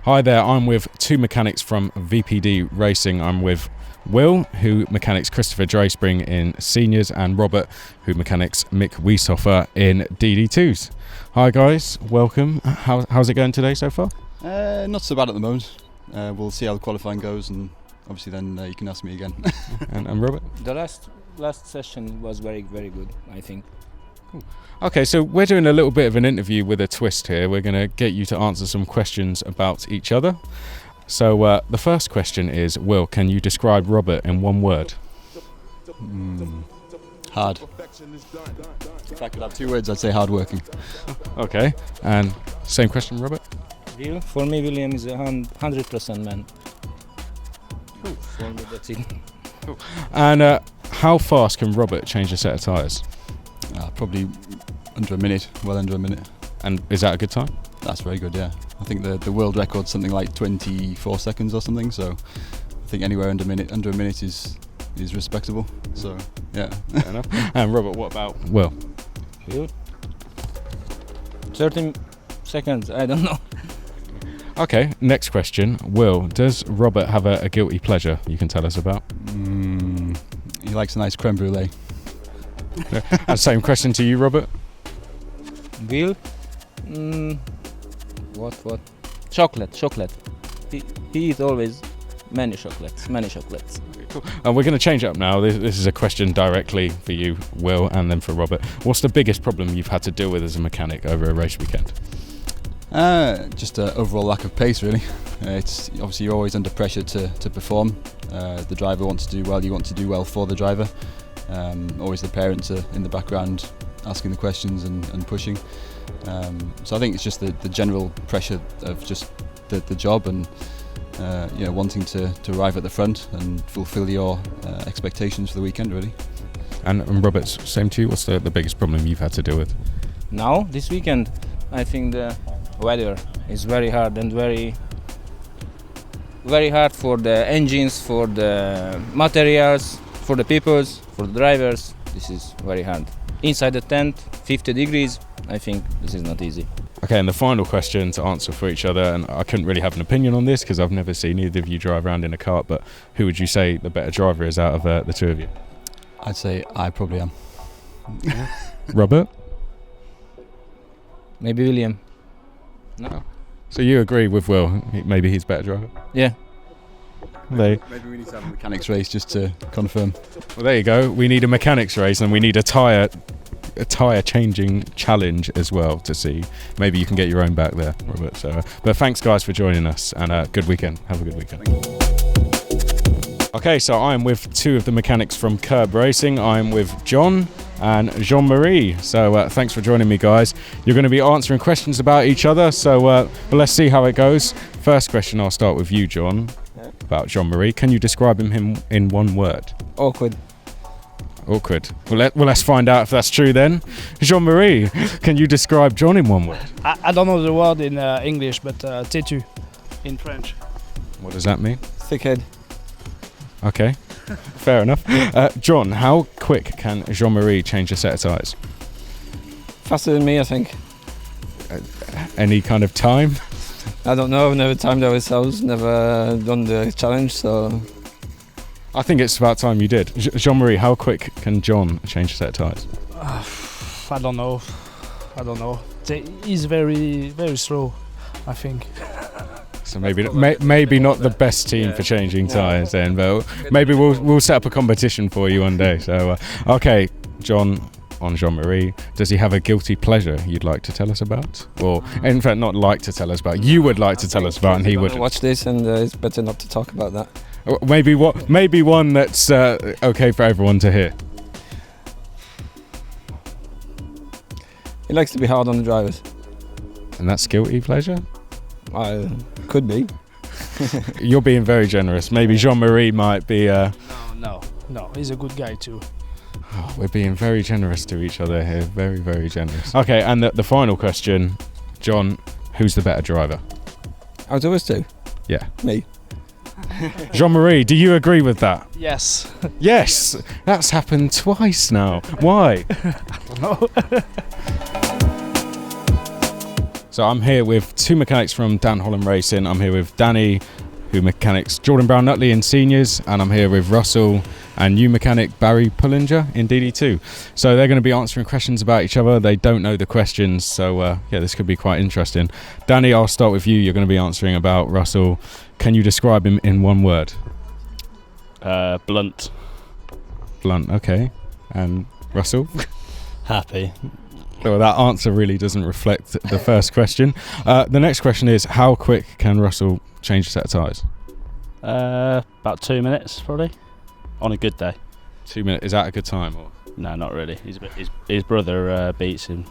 Hi there, I'm with two mechanics from VPD Racing. I'm with Will, who mechanics Christopher Drayspring in seniors, and Robert, who mechanics Mick Wieshofer in DD2s. Hi guys, welcome. How's it going today so far? Not so bad at the moment. We'll see how the qualifying goes, and obviously then you can ask me again. and Robert? The last session was very good, I think. Cool. Okay, so we're doing a little bit of an interview with a twist here. We're going to get you to answer some questions about each other. So the first question is, Will, can you describe Robert in one word? Hard. If I could have two words, I'd say hard-working. Okay, and same question, Robert? Will, for me, William is a 100% man. Cool. For me, that's it. Cool. And how fast can Robert change a set of tyres? Probably under a minute, well under a minute. And is that a good time? That's very good, yeah. I think the world record's something like 24 seconds or something, so I think anywhere under a minute is respectable. So, yeah. Fair enough. And Robert, what about Will? Will? 13 seconds, I don't know. Okay, next question. Will, does Robert have a guilty pleasure you can tell us about? He likes a nice creme brulee. Same question to you, Robert. Will? What? Chocolate. He eats always many chocolates. Cool. And we're going to change up now. This is a question directly for you, Will, and then for Robert. What's the biggest problem you've had to deal with as a mechanic over a race weekend? Just an overall lack of pace, really. It's obviously you're always under pressure to perform. The driver wants to do well. You want to do well for the driver. Always the parents are in the background asking the questions and pushing. So I think it's just the general pressure of just the job and wanting to arrive at the front and fulfil your expectations for the weekend, really. And Robert, same to you. What's the biggest problem you've had to deal with? Now, this weekend, I think the weather is very hard and very hard for the engines, for the materials, for the peoples, for the drivers. This is very hard. Inside the tent, 50 degrees, I think this is not easy. Okay, and the final question to answer for each other, and I couldn't really have an opinion on this because I've never seen either of you drive around in a kart, but who would you say the better driver is out of the two of you? I'd say I probably am. Robert? Maybe William. No. So you agree with Will, maybe he's a better driver? Yeah. Maybe we need to have a mechanics race just to confirm. Well, there you go. We need a mechanics race, and we need a tyre changing challenge as well to see. Maybe you can get your own back there, Robert. So, but thanks guys for joining us, and good weekend. Have a good weekend. Okay, so I'm with two of the mechanics from Curb Racing. I'm with John and Jean-Marie. So thanks for joining me, guys. You're going to be answering questions about each other, so but let's see how it goes. First question, I'll start with you, John. About Jean-Marie. Can you describe him in one word? Awkward. Well, let's find out if that's true then. Jean-Marie, can you describe John in one word? I don't know the word in English, but têtu in French. What does that mean? Thick head. Okay, fair enough. John, how quick can Jean-Marie change a set of tyres? Faster than me, I think. Any kind of time? I don't know, I've never timed ourselves, never done the challenge, so... I think it's about time you did. Jean-Marie, how quick can John change a set of tyres? I don't know. He's very slow, I think. So maybe not the best team for changing tyres then, but maybe we'll set up a competition for you one day. So, okay, John, on Jean-Marie, does he have a guilty pleasure you'd like to tell us about? Or, in fact, not like to tell us about, you would like to tell us about, and he would. Watch this, and it's better not to talk about that. Maybe one that's okay for everyone to hear. He likes to be hard on the drivers. And that's guilty pleasure? Could be. You're being very generous. Maybe Jean-Marie might be... No, he's a good guy too. Oh, we're being very generous to each other here. Very, very generous. Okay, and the final question, John, who's the better driver? Out of us two? Yeah. Me. Jean-Marie, do you agree with that? Yes. Yes! That's happened twice now. Why? I don't know. So I'm here with two mechanics from Dan Holland Racing. I'm here with Danny, who mechanics Jordan Brown Nutley in seniors, and I'm here with Russell and new mechanic Barry Pullinger in DD2. So they're going to be answering questions about each other. They don't know the questions, so yeah, this could be quite interesting. Danny, I'll start with you. You're going to be answering about Russell. Can you describe him in one word? Blunt. Blunt, okay. And Russell? Happy. Well, that answer really doesn't reflect the first question. The next question is, how quick can Russell change a set of tyres? About 2 minutes, probably. On a good day. 2 minutes, is that a good time? Or? No, not really. His brother beats him.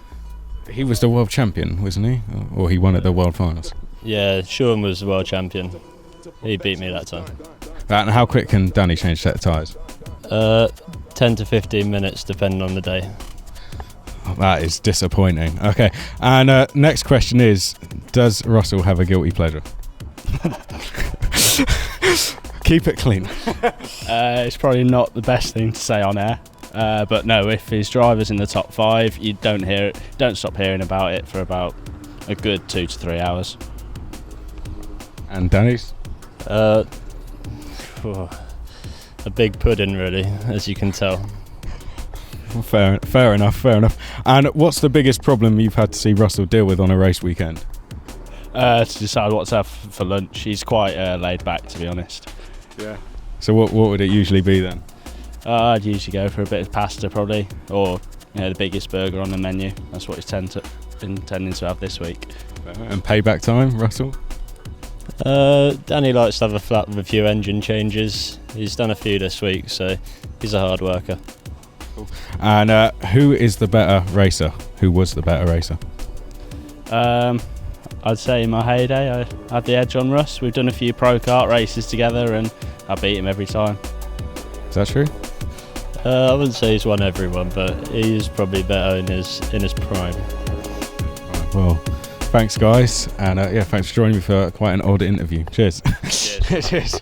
He was the world champion, wasn't he? Or he won at the world finals? Yeah, Sean was the world champion. He beat me that time. And how quick can Danny change a set of tyres? 10 to 15 minutes, depending on the day. That is disappointing. Okay, and next question is, does Russell have a guilty pleasure? Keep it clean. It's probably not the best thing to say on air, but no, if his driver's in the top 5, you don't stop hearing about it for about a good 2 to 3 hours. And Danny's? A big pudding, really, as you can tell. Fair enough. And what's the biggest problem you've had to see Russell deal with on a race weekend? To decide what to have for lunch. He's quite laid back, to be honest. Yeah. So what would it usually be then? I'd usually go for a bit of pasta probably, or the biggest burger on the menu. That's what he's intending to have this week. And payback time, Russell? Danny likes to have a flat with a few engine changes. He's done a few this week, so he's a hard worker. And who is the better racer? Who was the better racer? I'd say in my heyday I had the edge on Russ. We've done a few pro kart races together and I beat him every time. Is that true? I wouldn't say he's won everyone, but he's probably better in his prime. Right, well, thanks guys, and yeah, thanks for joining me for quite an odd interview. Cheers. Cheers. Cheers.